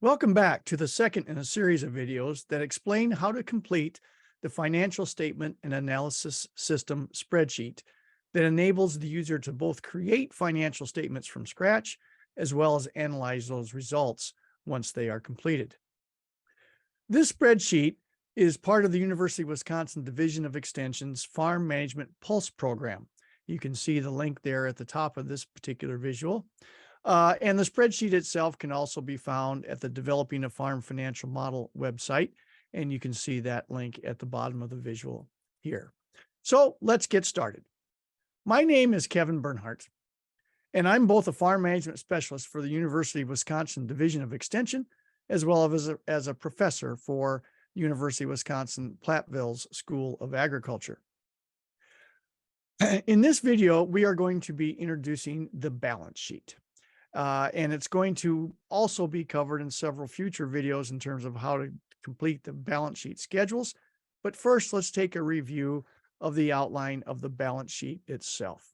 Welcome back to the second in a series of videos that explain how to complete the financial statement and analysis system spreadsheet that enables the user to both create financial statements from scratch as well as analyze those results once they are completed. This spreadsheet is part of the University of Wisconsin Division of Extension's Farm Management Pulse program. You can see the link there at the top of this particular visual. And the spreadsheet itself can also be found at the Developing a Farm Financial Model website. And you can see that link at the bottom of the visual here. So let's get started. My name is Kevin Bernhardt, and I'm both a farm management specialist for the University of Wisconsin Division of Extension, as well as a professor for University of Wisconsin-Platteville's School of Agriculture. In this video, we are going to be introducing the balance sheet. And it's going to also be covered in several future videos in terms of how to complete the balance sheet schedules. But first, let's take a review of the outline of the balance sheet itself.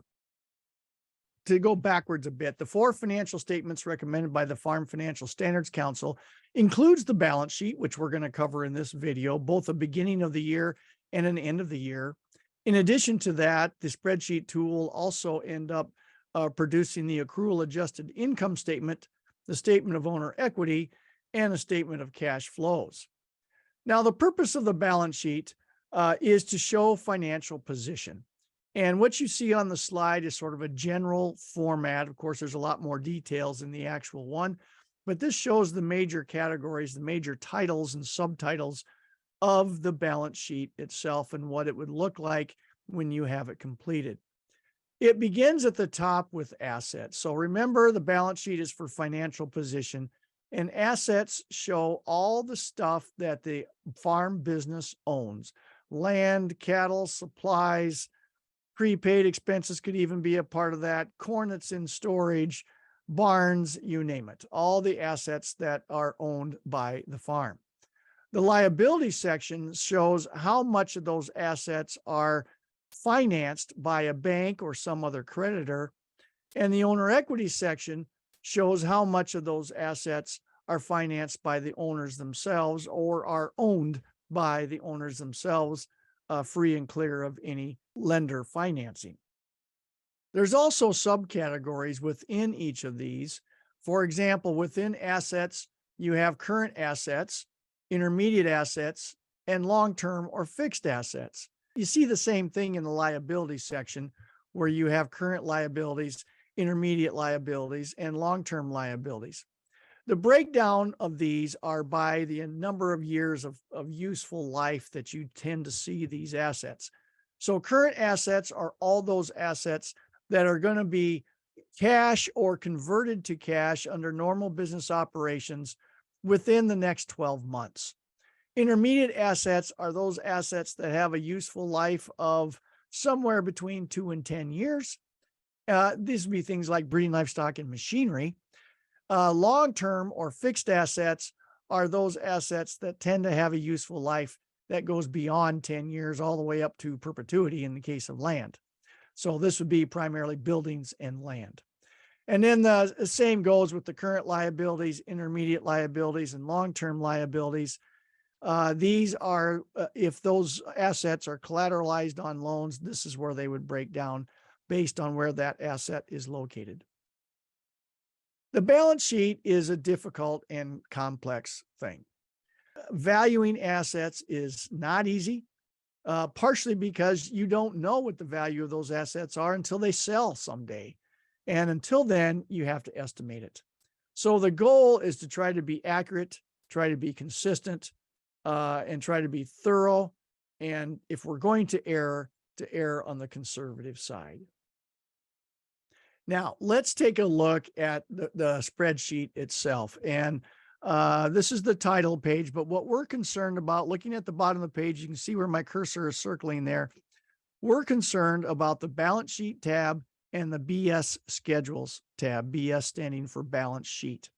To go backwards a bit, the 4 financial statements recommended by the Farm Financial Standards Council includes the balance sheet, which we're going to cover in this video, both a beginning of the year and an end of the year. In addition to that, the spreadsheet tool will also end up producing the accrual adjusted income statement, the statement of owner equity, and a statement of cash flows. Now, the purpose of the balance sheet is to show financial position. And what you see on the slide is sort of a general format. Of course, there's a lot more details in the actual one, but this shows the major categories, the major titles and subtitles of the balance sheet itself and what it would look like when you have it completed. It begins at the top with assets. So remember, the balance sheet is for financial position, and assets show all the stuff that the farm business owns: land, cattle, supplies, prepaid expenses could even be a part of that, corn that's in storage, barns, you name it, all the assets that are owned by the farm. The liability section shows how much of those assets are financed by a bank or some other creditor. And the owner equity section shows how much of those assets are financed by the owners themselves or are owned by the owners themselves, free and clear of any lender financing. There's also subcategories within each of these. For example, within assets, you have current assets, intermediate assets, and long-term or fixed assets. You see the same thing in the liability section, where you have current liabilities, intermediate liabilities, and long-term liabilities. The breakdown of these are by the number of years of useful life that you tend to see these assets. So current assets are all those assets that are going to be cash or converted to cash under normal business operations within the next 12 months. Intermediate assets are those assets that have a useful life of somewhere between 2 and 10 years. These would be things like breeding livestock and machinery. Long-term or fixed assets are those assets that tend to have a useful life that goes beyond 10 years all the way up to perpetuity in the case of land. So this would be primarily buildings and land. And then the same goes with the current liabilities, intermediate liabilities, and long-term liabilities. These are, if those assets are collateralized on loans, this is where they would break down based on where that asset is located. The balance sheet is a difficult and complex thing. Valuing assets is not easy, partially because you don't know what the value of those assets are until they sell someday. And until then, you have to estimate it. So the goal is to try to be accurate, try to be consistent, and try to be thorough. And if we're going to err on the conservative side. Now, let's take a look at the spreadsheet itself. And this is the title page, but what we're concerned about, looking at the bottom of the page, you can see where my cursor is circling there. We're concerned about the balance sheet tab and the BS schedules tab, BS standing for balance sheet.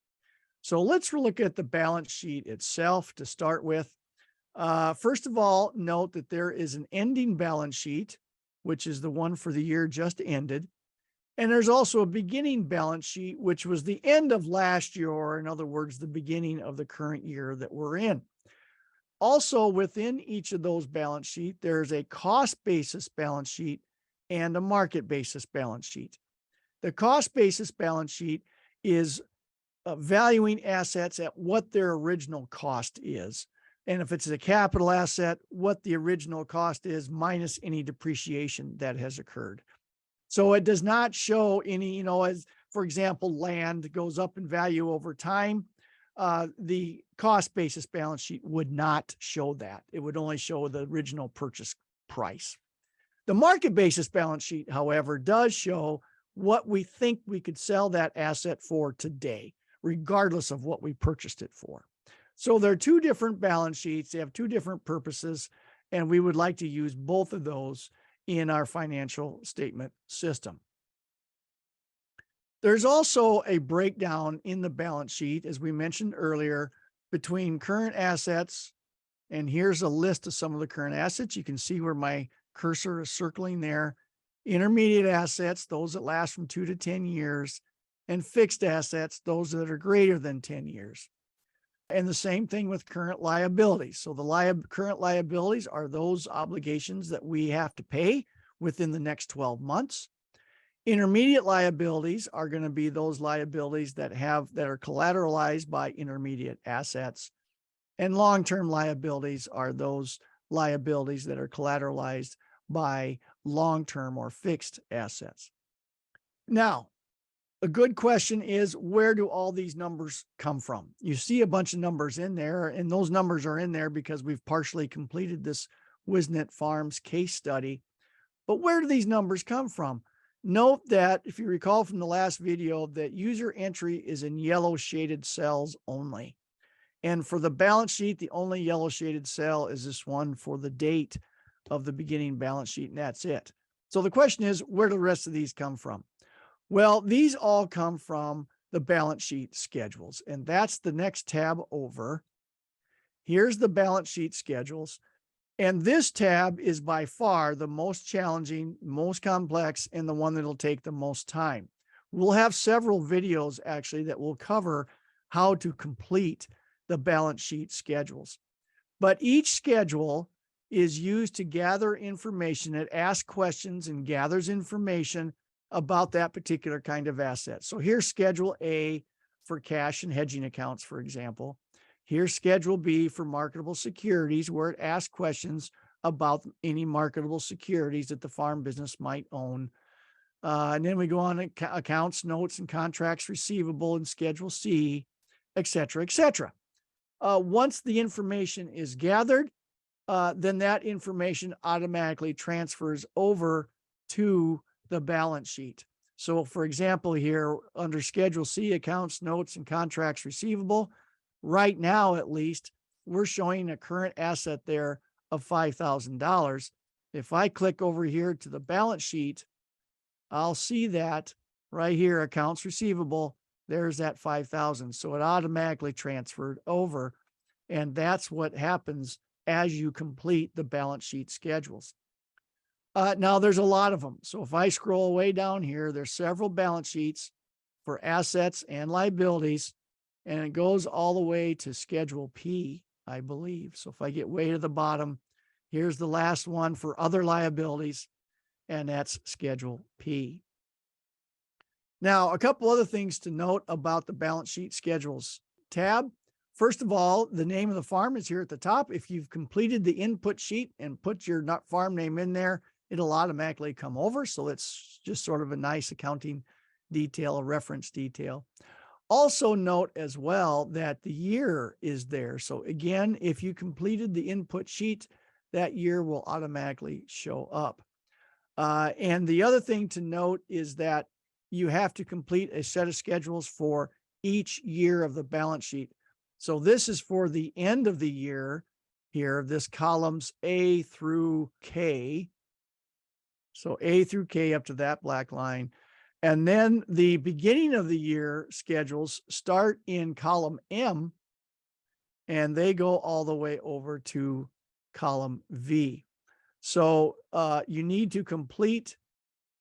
So let's look at the balance sheet itself to start with. First of all, note that there is an ending balance sheet, which is the one for the year just ended. And there's also a beginning balance sheet, which was the end of last year, or in other words, the beginning of the current year that we're in. Also, within each of those balance sheet, there's a cost basis balance sheet and a market basis balance sheet. The cost basis balance sheet is valuing assets at what their original cost is. And if it's a capital asset, what the original cost is minus any depreciation that has occurred. So it does not show any, as for example, land goes up in value over time. The cost basis balance sheet would not show that. It would only show the original purchase price. The market basis balance sheet, however, does show what we think we could sell that asset for today, regardless of what we purchased it for. So there are two different balance sheets. They have two different purposes, and we would like to use both of those in our financial statement system. There's also a breakdown in the balance sheet, as we mentioned earlier, between current assets. And here's a list of some of the current assets. You can see where my cursor is circling there. Intermediate assets, those that last from 2 to 10 years, and fixed assets, those that are greater than 10 years. And the same thing with current liabilities. So the current liabilities are those obligations that we have to pay within the next 12 months. Intermediate liabilities are going to be those liabilities that are collateralized by intermediate assets. And long-term liabilities are those liabilities that are collateralized by long-term or fixed assets. Now, a good question is, where do all these numbers come from? You see a bunch of numbers in there, and those numbers are in there because we've partially completed this Wisnet Farms case study. But where do these numbers come from? Note that, if you recall from the last video, that user entry is in yellow shaded cells only. And for the balance sheet, the only yellow shaded cell is this one for the date of the beginning balance sheet, and that's it. So the question is, where do the rest of these come from? Well, these all come from the balance sheet schedules, and that's the next tab over. Here's the balance sheet schedules. And this tab is by far the most challenging, most complex, and the one that'll take the most time. We'll have several videos actually that will cover how to complete the balance sheet schedules. But each schedule is used to gather information. It asks questions and gathers information about that particular kind of asset. So here's Schedule A for cash and hedging accounts, for example. Here's Schedule B for marketable securities, where it asks questions about any marketable securities that the farm business might own. And then we go on to accounts, notes, and contracts receivable in Schedule C, et cetera, et cetera. Once the information is gathered, then that information automatically transfers over to the balance sheet. So for example, here under Schedule C, accounts, notes, and contracts receivable, right now, at least, we're showing a current asset there of $5,000. If I click over here to the balance sheet, I'll see that right here, accounts receivable, there's that 5,000. So it automatically transferred over. And that's what happens as you complete the balance sheet schedules. Now there's a lot of them. So if I scroll way down here, there's several balance sheets for assets and liabilities, and it goes all the way to Schedule P, I believe. So if I get way to the bottom, here's the last one for other liabilities, and that's Schedule P. Now, a couple other things to note about the balance sheet schedules tab. First of all, the name of the farm is here at the top. If you've completed the input sheet and put your farm name in there, it'll automatically come over. So it's just sort of a nice accounting detail, a reference detail. Also note as well that the year is there. So again, if you completed the input sheet, that year will automatically show up. And the other thing to note is that you have to complete a set of schedules for each year of the balance sheet. So this is for the end of the year here, this columns A through K. So A through K up to that black line. And then the beginning of the year schedules start in column M, and they go all the way over to column V. So you need to complete,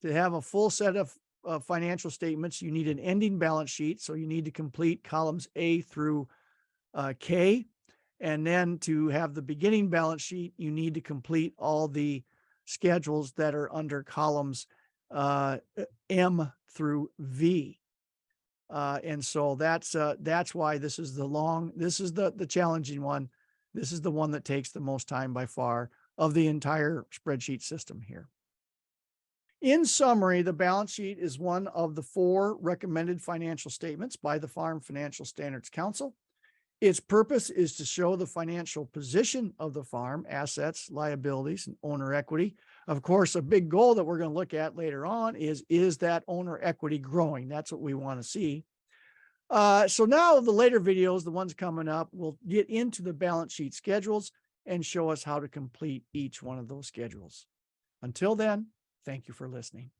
to have a full set of financial statements, you need an ending balance sheet. So you need to complete columns A through K. And then to have the beginning balance sheet, you need to complete all the schedules that are under columns M through V. And so that's why this is the challenging one. This is the one that takes the most time by far of the entire spreadsheet system here. In summary, the balance sheet is one of the 4 recommended financial statements by the Farm Financial Standards Council. Its purpose is to show the financial position of the farm, assets, liabilities, and owner equity. Of course, a big goal that we're going to look at later on is that owner equity growing? That's what we want to see. So now the later videos, the ones coming up, will get into the balance sheet schedules and show us how to complete each one of those schedules. Until then, thank you for listening.